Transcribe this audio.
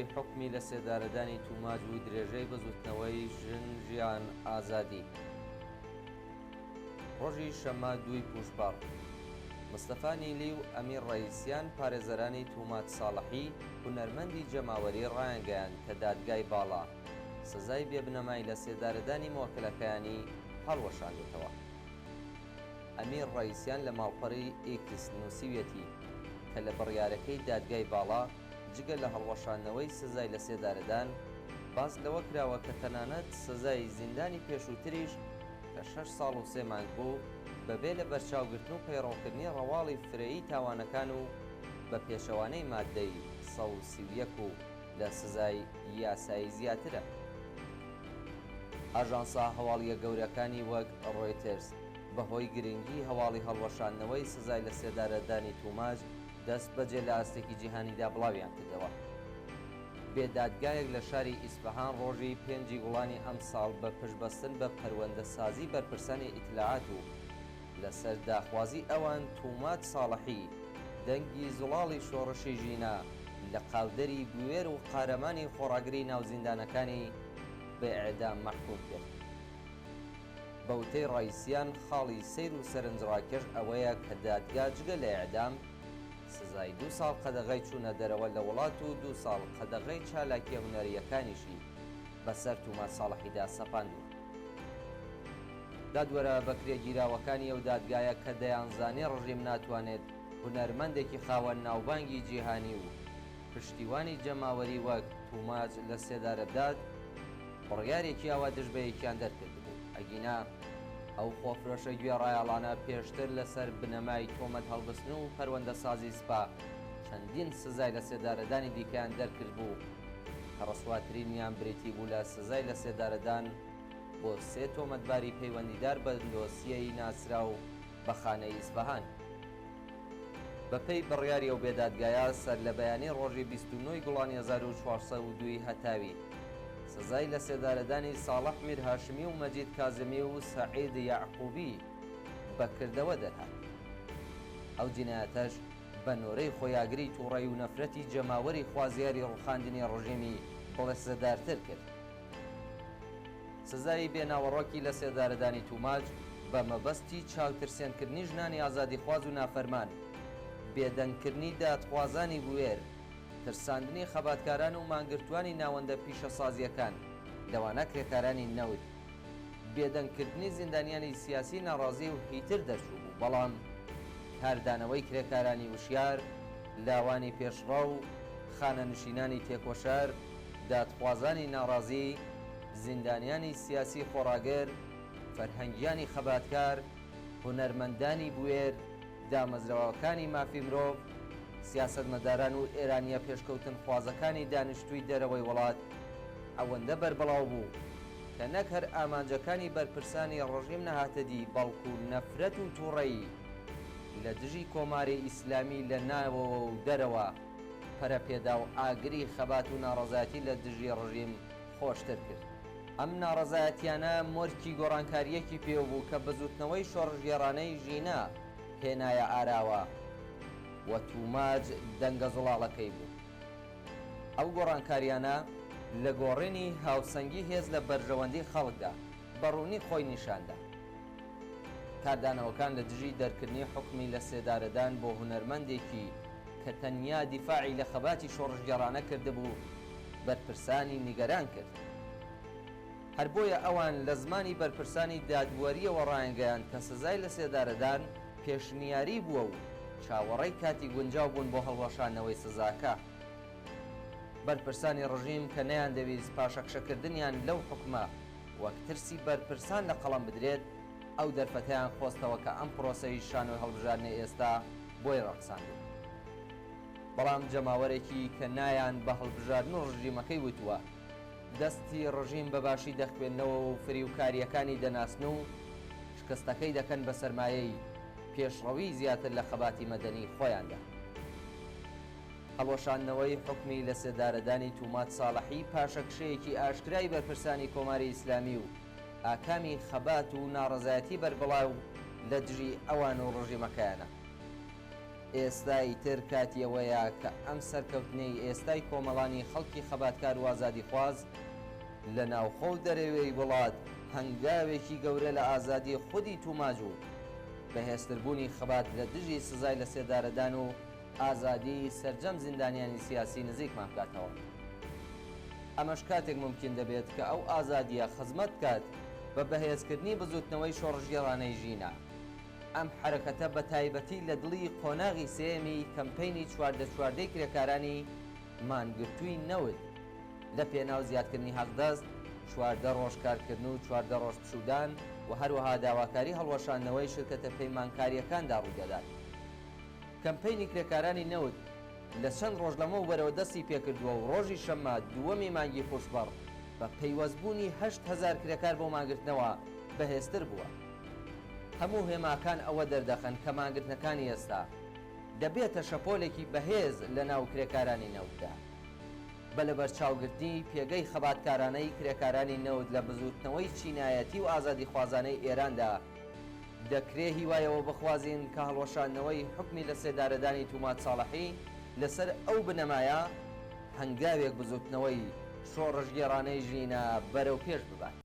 هەڵوەشاندنەوەی حکمی لە سێدارەدانی توماج و درێژەی بەزوتنەوەی ژن ژیان ئازادی. ڕۆژی شەمە 2 پوشپەڕ مستەفا نیلی و ئەمیر ڕەئیسیان پارێزەرانی توماج ساڵحی هونەرمەندی جەماوەری ڕایانگەیاند کە دادگای باڵا سزای بێبنەمای لە سێدارەدانی مۆکلەکەیانی هەڵوەشاندوێتەوە. ئەمیر ڕەئیسیان لە ماڵپەڕی ئیکس نووسیوێتی کە لە بڕیارەکەی دادگای باڵا جگە لە هەڵوەشاندنەوەی سزای لە سێدارەدان باس لەوە کراوە کە تەنانەت سزای زیندانی پێشووتریش کە 6 ساڵ و 3 مانگ بوو بەبێ لە بەرچاوگرتن و پەیڕەوکردنی ڕەواڵی فرەیی تاوانەکان و بە پێشەوانەی مادەی 131 و لە سزای یاسایی زیاترە. ئاژانسا هەواڵیە گەورەکانی وەک ڕۆیترز بەهۆی گرنگی هەواڵی هەڵوەشاندنەوەی سزای لە سێدارەدانی توماج دەست بەجێ لە ئاستێکی جیهانیدا بڵاویان کردەوە. بێدادگایەک لە شاری ئیسفەهان ڕۆژی 5 گوڵانی ئەم ساڵ بە پشتبەستن بە پەروەندە سازی بەرپرسانی ئیتلاعات و لەسەر داخوازی ئەوان توماج ساڵحی دەنگی زوڵاڵی شۆڕشی ژینە لە قاودەری بوێر و قارەمانی خۆڕاگری ناوزیندانەکانی بە ئێعدام مەحکوم کرد. بەوتەی ڕەئیسیان خاڵی سەیر و سەرنجڕاکێش ئەوەیە کە دادگا جگە لە ئێعدام سزای 2 ساڵ قەدەغەی چوونە دەرەوە لە وڵات و 2 ساڵ قەدەغەی چالاکیە هونەریەکانیشی بەسەر توماج ساڵحیدا سەپاندووە. دادوەرە بەکرێگیراوەکانی ئەو دادگایە کە دەیانزانی ڕژیم ناتوانێت هونەرمەندێکی خاوەن ناوبانگی جیهانی و پشتیوانی جەماوەری وەک توماج لە سێدارە بدات بڕیارێکی ئاوا دژبەیەکیان دەرکرد بوو. ئەگینا ئەو خۆفرۆشە گوێڕایەڵانە پێشتر لەسەر بنەمای تۆمەت هەڵبستن و پەروەندە سازی سپا چەندین سزای لە سێدارەدانی دیکەیان دەرکرد بوو کە ڕەسواترینیان بریتی بوو لە سزای لە سێدارەدان بۆ 3 تۆمەتباری پەیوەندیدار بە دۆسیەی ناسرا و بە خانەی ئیسفەهان. بەپێی بڕیاری ئەو بێدادگایە سەر لە بەیانی ڕۆژی 29 گوڵانی 1402 هەتاوی سزای لە سێدارەدانی ساڵح میر هاشمی و مەجید کازمی و سەعید یعقوبی بەکردەوە دەرهات. ئەو جینایەتەش بە نۆرەی خۆیاگری تووڕەی و نەفرەتی جەماوەری خوازیاری ڕووخاندنی ڕژیمی بەڵێسەدارتر کرد. سزای بێناوەڕۆکی لە سێدارەدانی توماج بە مەبەستی چاوترسێنکردنی ژنانی ئازادیخواز و نافەرمان، بێدەنگکردنی دادخوازانی بوێر، ترساندنی خەباتکاران و مانگرتوانی ناوەندە پیشەسازیەکان لەوانە کرێکارانی نەوت، بێدەنگکردنی زیندانیانی سیاسی ناڕازی و هیتر دەرچوو بوو، بەڵام کاردانەوەی کرێکارانی وشیار، لاوانی پێشڕە و خانەنشینانی تێکۆشار، دادخوازانی ناڕازی، زیندانیانی سیاسی خۆڕاگەر، فەرهەنگیانی خەباتکار، هونەرمەندانی بوێر، دامەزراوەکانی مافی مرۆڤ، سیاسەتمەداران و ئێرانیە پێشکەوتن خوازەکانی دانیشتووی دەرەوەی وڵات ئەوەندە بەربڵاو بوو کە نەک هەر ئامانجەکانی بەرپرسانی ڕژیم نەهاتەدی بەڵکو نەفرەت و تووڕەیی لە دژی کۆماری ئیسلامی لە ناوەوە و دەرەوە پەرەپێدا و ئاگری خەبات و ناڕەزایەتی لە دژی ڕژیم خۆشتر کرد. ئەم ناڕەزایەتیانە مۆرکی گۆڕانکاریەکی پێوبوو کە بەزوتنەوەی شۆڕژگێڕانەی ژینە هێنایە ئاراوە و توماج دەنگە زوڵاڵەکەی بوو. ئەو گۆڕانکاریانە لە گۆڕینی هاوسەنگی هێز لە بەرژەوەندی خەڵکدا بەڕوونی خۆی نیشاندا. کاردانەوەکان لە دژی دەرکردنی حکمی لە سێدارەدان بۆ هونەرمەندێکی کە تەنیا دیفاعی لە خەباتی شۆڕژگێڕانە کردبوو بەرپرسانی نیگەران کرد. هەر بۆیە ئەوان لە زمانی بەرپرسانی دادوەریەوە ڕایانگەیان کە سزای لە سێدارەدان پێشنیاری بووە و چاوەڕێی کاتی گونجاو بوون بۆ هەڵوەشانەوەی سزاکە. بەرپرسانی ڕژیم کە نەیان دەویست پاشەکشەکردنیان لەو حکومە وەک ترسی بەرپرسان لە قەڵەم بدرێت، ئەو دەرفەتیان خۆستەوە کە ئەم پرۆسەی شانۆی هەڵبژاردنەی ئێستا بۆی ڕەقساندوو. بەڵام جەماوەرێکی کە نایان بە هەڵبژاردن و ڕژیمەکەی وتووە دەستی ڕژیم بەباشی دەخوێنەوە و فریوکاریەکانی دەناسن و شکستەکەی دەکەن بە سەرمایەی پێشڕەوی زیاتر لە خەباتی مەدەنی خۆیاندا. هەڵوەشاندنەوەی حکمی لە سێدارەدانی توماج ساڵحی پاشەکشەیەکی ئاشکرای بەرپرسانی کۆماری ئیسلامی و ئاکامی خەبات و ناڕەزایەتی بەربڵاو لە دژی ئەوان و ڕژیمەکەیانە. ئێستای تر کاتیەوەیە کە ئەم سەرکەوتنەی ئێستای کۆمەڵانی خەڵکی خەباتکار و ئازادی خواز لە ناوخۆ و دەرەوەی وڵات هەنگاوێکی گەورە لە ئازادی خودی توماج و بەهێزتربوونی خەبات لە دژی سزای لە سێدارەدان و ئازادی سەرجەم زیندانیانی سیاسی نزیکمان بکاتەوە. ئەمەش کاتێک ممکن دەبێت کە ئەو ئازادیە خزمەت کات بە بەهێزکردنی بزوتنەوەی شۆڕژگێڕانەی ژینە. ئەم حرەکەتە بە تایبەتی لە دڵی قۆناغی سێمی کەمپەینی چواردەی کرێکارانی مانگرتووی نەوت لە پێناو زیادکردنی حەقدەست، چواردە ڕۆژکارکردن و چواردە ڕۆژ پشودان و هەروەها داواکاری هەڵوەشاندنەوەی شرکەتە پەیمانکاریەکاندا ڕوودەدات. کەمپەینی کرێکارانی نەوت لە چەند ڕۆژ لەمەوە بەرەوە دەستی پێکردووە و ڕۆژی شەممە دووەمی مانگی خوشبەڕ بە پەیوەستبوونی 8,000 کرێکار بۆ ماگرتنەوە بەهێزتر بووە. هەموو هێماکان ئەوە دەردەخەن کە ماگرتنەکانی ئێستا دەبێتە شەپۆلێکی بەهێز لە ناو کرێکارانی نەوتدا بە لە بەرچاوگرتنی پێگەی خەباتکارانەی کرێکارانی نەوت لە بزوتنەوەی چینایەتی و ئازادی خوازانەی ئێراندا دەکرێ هیوایەوە بخوازین کە هەڵوەشاندنەوەی حکمی لە سێدارەدانی تومات ساڵحی لەسەر ئەو بنەمایە هەنگاوێک بزوتنەوەی شۆڕژگێڕانەی ژینە بەرەو پێش ببات.